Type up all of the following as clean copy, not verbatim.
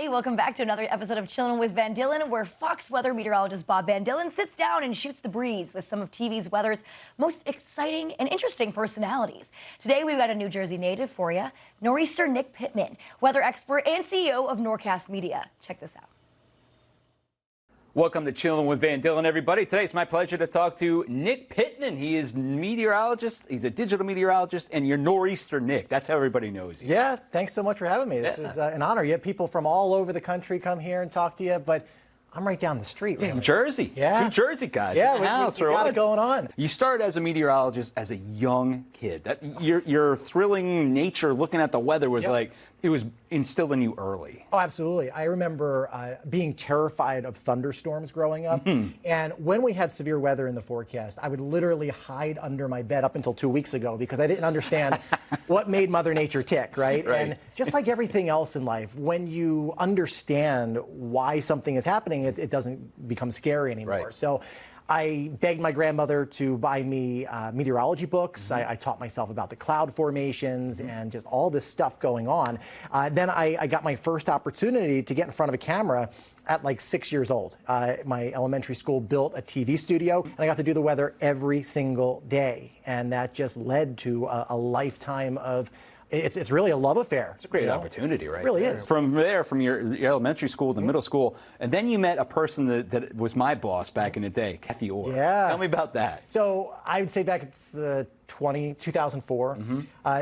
everybody. Welcome back to another episode of Chillin with Van Dillen, where Fox weather meteorologist Bob Van Dillen sits down and shoots the breeze with some of TV's weather's most exciting and interesting personalities. Today, we've got a New Jersey native for you, nor'easter Nick Pittman, weather expert and CEO of Norcast Media. Check this out. Welcome to Chillin with Van Dillen, everybody. Today it's my pleasure to talk to Nick Pittman. He is meteorologist, he's a digital meteorologist, and you're nor'easter Nick. That's how everybody knows you. Yeah, thanks so much for having me. This is an honor. You have people from all over the country come here and talk to you, but I'm right down the street. Really. From Jersey. Yeah. Two Jersey guys. Yeah, we got it going on. You started as a meteorologist as a young kid. Your thrilling nature looking at the weather was like, it was instilled in you early. Oh, absolutely. I remember being terrified of thunderstorms growing up. And when we had severe weather in the forecast, I would literally hide under my bed up until 2 weeks ago because I didn't understand what made Mother Nature tick, right? And just like everything else in life, when you understand why something is happening, it doesn't become scary anymore. Right. So I begged my grandmother to buy me meteorology books. I taught myself about the cloud formations and just all this stuff going on. Then I got my first opportunity to get in front of a camera at like 6 years old. My elementary school built a TV studio, and I got to do the weather every single day. And that just led to a lifetime of it's really a love affair. It's a great opportunity, right? It really is. From there, from your elementary school to middle school, and then you met a person that was my boss back in the day, Kathy Orr. Yeah. Tell me about that. So I would say back it's 2004.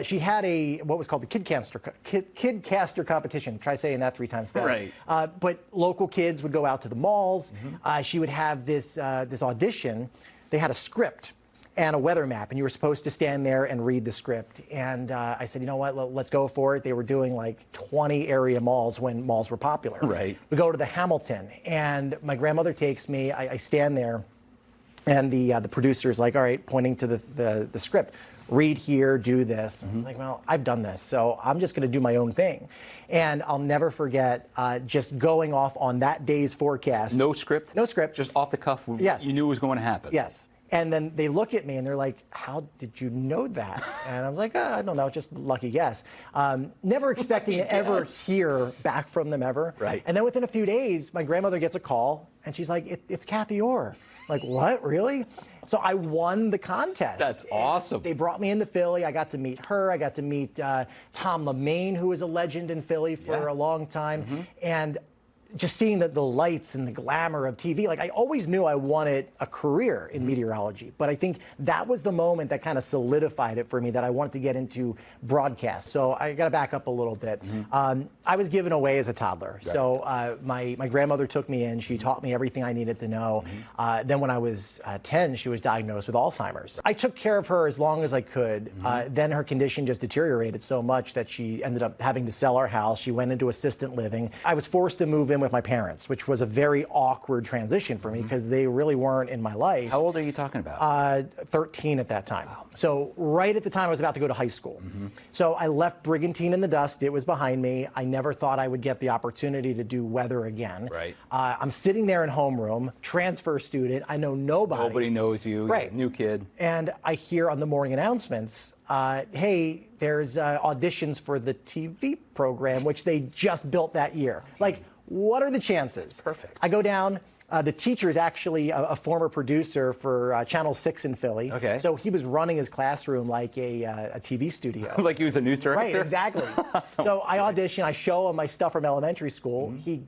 She had what was called the Kidcaster competition. Try saying that 3 times fast. Right. But local kids would go out to the malls. She would have this audition. They had a script and a weather map, and you were supposed to stand there and read the script. And I said, you know what, let's go for it. They were doing like 20 area malls when malls were popular. Right. We go to the Hamilton, and my grandmother takes me. I stand there, and the producer's like, all right, pointing to the script, read here, do this. I'm like, well, I've done this, so I'm just going to do my own thing. And I'll never forget just going off on that day's forecast. No script? No script. Just off the cuff? Yes. You knew it was going to happen? Yes. And then they look at me and they're like, how did you know that? And I was like, I don't know, just lucky guess. Never expecting to ever hear back from them ever. Right. And then within a few days, my grandmother gets a call and she's like, it's Kathy Orr. I'm like, what, really? So I won the contest. That's awesome. They brought me into Philly. I got to meet her. I got to meet Tom LeMaine, who was a legend in Philly for a long time. And just seeing the lights and the glamour of TV, like I always knew I wanted a career in meteorology, but I think that was the moment that kind of solidified it for me that I wanted to get into broadcast. So I got to back up a little bit. I was given away as a toddler. Right. So my grandmother took me in. She taught me everything I needed to know. Then when I was 10, she was diagnosed with Alzheimer's. I took care of her as long as I could. Then her condition just deteriorated so much that she ended up having to sell our house. She went into assisted living. I was forced to move in with my parents, which was a very awkward transition for me because they really weren't in my life. How old are you talking about? 13 at that time. Wow. So right at the time I was about to go to high school. So I left Brigantine in the dust. It was behind me. I never thought I would get the opportunity to do weather again. Right. I'm sitting there in homeroom, transfer student. I know nobody. Nobody knows you. Right. New kid. And I hear on the morning announcements, hey, there's auditions for the TV program, which they just built that year. Like, what are the chances? That's perfect. I go down. The teacher is actually a former producer for Channel 6 in Philly. Okay. So he was running his classroom like a TV studio. Like he was a news director? Right, exactly. So I audition. I show him my stuff from elementary school. He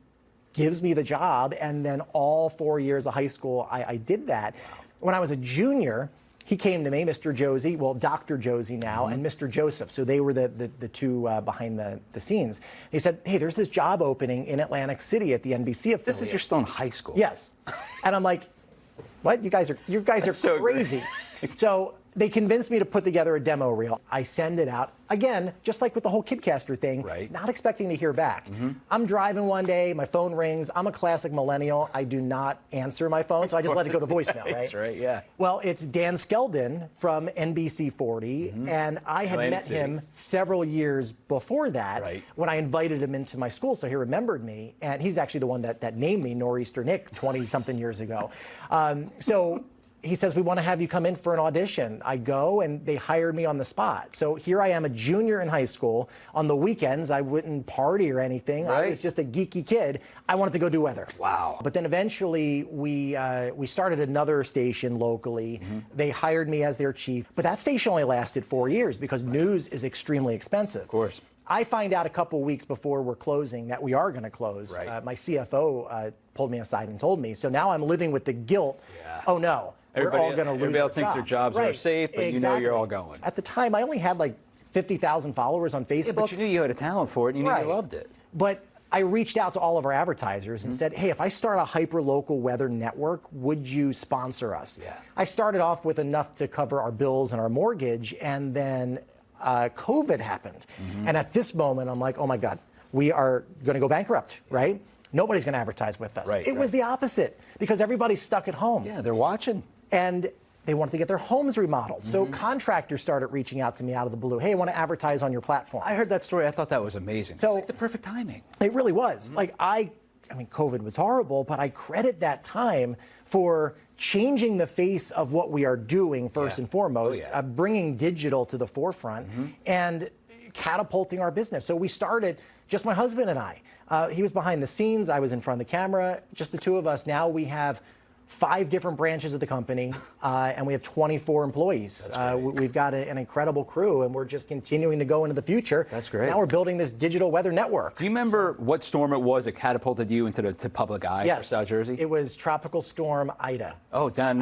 gives me the job, and then all 4 years of high school, I did that. When I was a junior, he came to me, Mr. Josie, well, Dr. Josie now, and Mr. Joseph. So they were the two behind the scenes. He said, hey, there's this job opening in Atlantic City at the NBC affiliate. This is you're still in high school. Yes. And I'm like, what? You guys are so crazy. So they convinced me to put together a demo reel. I send it out. Again, just like with the whole Kidcaster thing, not expecting to hear back. I'm driving one day, my phone rings. I'm a classic millennial. I do not answer my phone, so I just let it go to voicemail, right? That's right, yeah. Well, it's Dan Skeldon from NBC 40, and I had met him several years before that when I invited him into my school, so he remembered me, and he's actually the one that named me Nor'easter Nick 20-something years ago. So he says, we want to have you come in for an audition. I go, and they hired me on the spot. So here I am, a junior in high school. On the weekends, I wouldn't party or anything. Right. I was just a geeky kid. I wanted to go do weather. Wow. But then eventually, we started another station locally. They hired me as their chief. But that station only lasted 4 years because news is extremely expensive. Of course. I find out a couple weeks before we're closing that we are going to close. Right. My CFO pulled me aside and told me. So now I'm living with the guilt. Yeah. Oh, no. We're all going to lose Everybody else thinks their jobs are Right. safe, but you know you're all going. At the time, I only had like 50,000 followers on Facebook. Yeah, but you knew you had a talent for it, and you knew Right. you loved it. But I reached out to all of our advertisers and said, hey, if I start a hyper-local weather network, would you sponsor us? Yeah. I started off with enough to cover our bills and our mortgage, and then COVID happened. And at this moment, I'm like, oh my God, we are going to go bankrupt, right? Nobody's going to advertise with us. Right, it was the opposite because everybody's stuck at home. Yeah, they're watching. And they wanted to get their homes remodeled. So contractors started reaching out to me out of the blue. Hey, I want to advertise on your platform. I heard that story. I thought that was amazing. So- It's like the perfect timing. It really was. Like I mean, COVID was horrible, but I credit that time for changing the face of what we are doing first and foremost, bringing digital to the forefront and catapulting our business. So we started, just my husband and I. He was behind the scenes. I was in front of the camera, just the two of us. Now we have 5 different branches of the company, and we have 24 employees. We've got an incredible crew, and we're just continuing to go into the future. That's great. Now we're building this digital weather network. Do you remember what storm it was that catapulted you into the public eye for South Jersey? It was Tropical Storm Ida. Oh, down.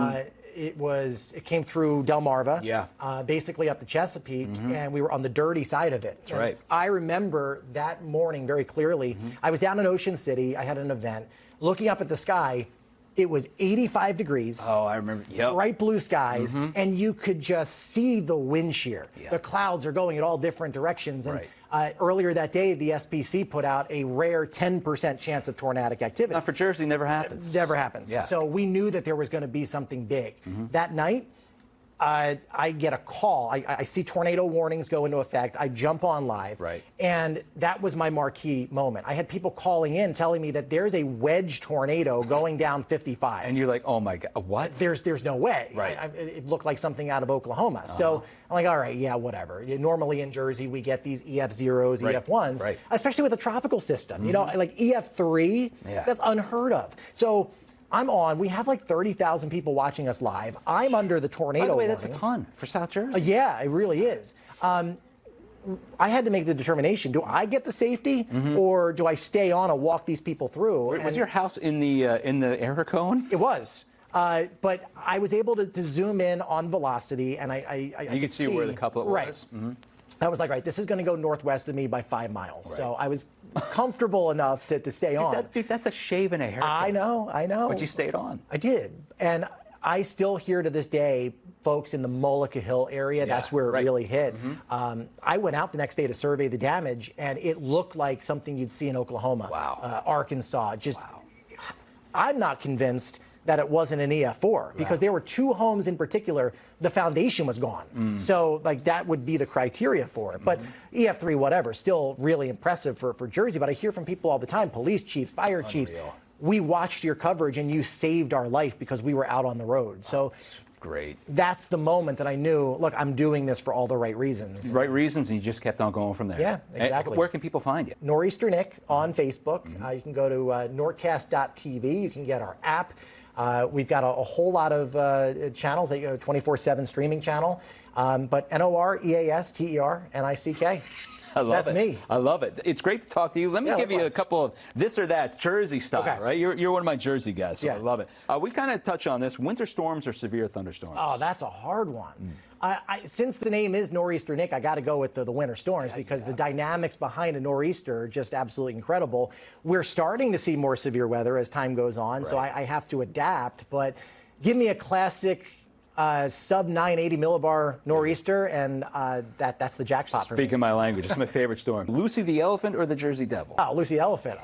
It came through Delmarva, basically up the Chesapeake, and we were on the dirty side of it. That's right. I remember that morning very clearly. I was down in Ocean City. I had an event. Looking up at the sky, it was 85 degrees. Oh, I remember. Yep. Bright blue skies, and you could just see the wind shear. Yeah. The clouds are going in all different directions. And Right. Earlier that day, the SPC put out a rare 10% chance of tornadic activity. Not for Jersey, never happens. Never happens. Yeah. So we knew that there was going to be something big. That night, I get a call. I see tornado warnings go into effect. I jump on live. Right. And that was my marquee moment. I had people calling in telling me that there's a wedge tornado going down 55. And you're like, oh my God, what? There's no way. Right. It looked like something out of Oklahoma. So I'm like, all right, yeah, whatever. Normally in Jersey, we get these EF0s, EF1s, especially with a tropical system. You know, like EF3, that's unheard of. So I'm on. We have like 30,000 people watching us live. I'm under the tornado By the way, warning. that's a ton for South Jersey. Yeah, it really is. I had to make the determination: do I get the safety, or do I stay on and walk these people through? Was your house in the air cone? It was. But I was able to zoom in on velocity, and I You could see where the couplet was. I was like, right, this is going to go northwest of me by 5 miles. So I was comfortable enough to stay on. Dude, that's a shave and a haircut. I know. But you stayed on. I did. And I still hear to this day folks in the Mullica Hill area, that's where it really hit. I went out the next day to survey the damage, and it looked like something you'd see in Oklahoma, Arkansas. I'm not convinced that it wasn't an EF4 because there were 2 homes in particular, the foundation was gone. So like that would be the criteria for it. But EF3, whatever, still really impressive for Jersey. But I hear from people all the time, police chiefs, fire chiefs, we watched your coverage and you saved our life because we were out on the road. So great. That's the moment that I knew, look, I'm doing this for all the right reasons. Right reasons, and you just kept on going from there. Yeah, exactly. And where can people find you? Nor'easter Nick on Facebook. You can go to Norcast.tv. You can get our app. We've got a whole lot of channels, a 24/7 streaming channel. But NOREASTERNICK. That's me. I love it. It's great to talk to you. Let me give you a couple of this or that's Jersey style, right? You're one of my Jersey guys, so I love it. We kind of touch on this. Winter storms or severe thunderstorms? Oh, that's a hard one. Since the name is Nor'easter Nick, I got to go with the winter storms because the dynamics behind a nor'easter are just absolutely incredible. We're starting to see more severe weather as time goes on, so I have to adapt. But give me a classic sub 980 millibar nor'easter, and that's the jackpot for me. Speaking my language, it's my favorite storm. Lucy the Elephant or the Jersey Devil? Oh, Lucy the Elephant.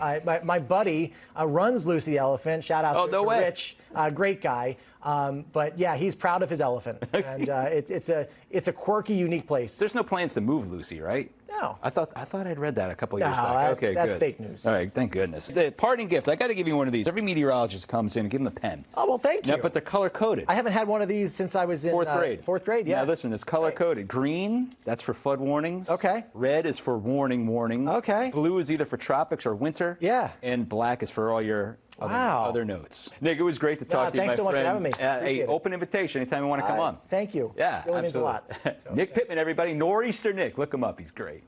My buddy runs Lucy the Elephant. Shout out to Rich, great guy. But yeah, he's proud of his elephant, and it's a quirky, unique place. There's no plans to move Lucy, right? No. I thought I'd read that a couple years No, back. Okay, that's good. fake news. All right, thank goodness. The parting gift, I got to give you one of these. Every meteorologist comes in and give them a pen. Oh, well, thank you. Now, but they're color-coded. I haven't had one of these since I was in Fourth grade. Fourth grade, yeah. Now, listen, it's color-coded. Green, that's for flood warnings. Okay. Red is for warnings. Okay. Blue is either for tropics or winter. Yeah. And black is for all your other notes. Nick, it was great to talk to you, my thanks so much for having me. Hey, open invitation anytime you want to come on. Thank you. Yeah, really absolutely. means a lot. So, Nick Pittman, everybody. Nor'easter Nick. Look him up. He's great.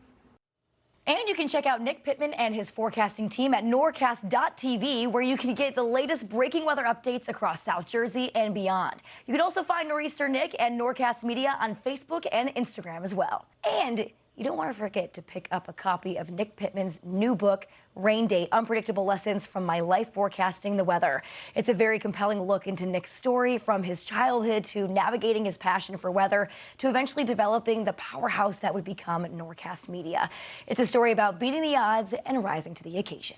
And you can check out Nick Pittman and his forecasting team at Norcast.tv, where you can get the latest breaking weather updates across South Jersey and beyond. You can also find Nor'easter Nick and Norcast Media on Facebook and Instagram as well. And you don't want to forget to pick up a copy of Nick Pittman's new book, Rain Date: Unpredictable Lessons from My Life Forecasting the Weather. It's a very compelling look into Nick's story, from his childhood to navigating his passion for weather to eventually developing the powerhouse that would become Norcast Media. It's a story about beating the odds and rising to the occasion.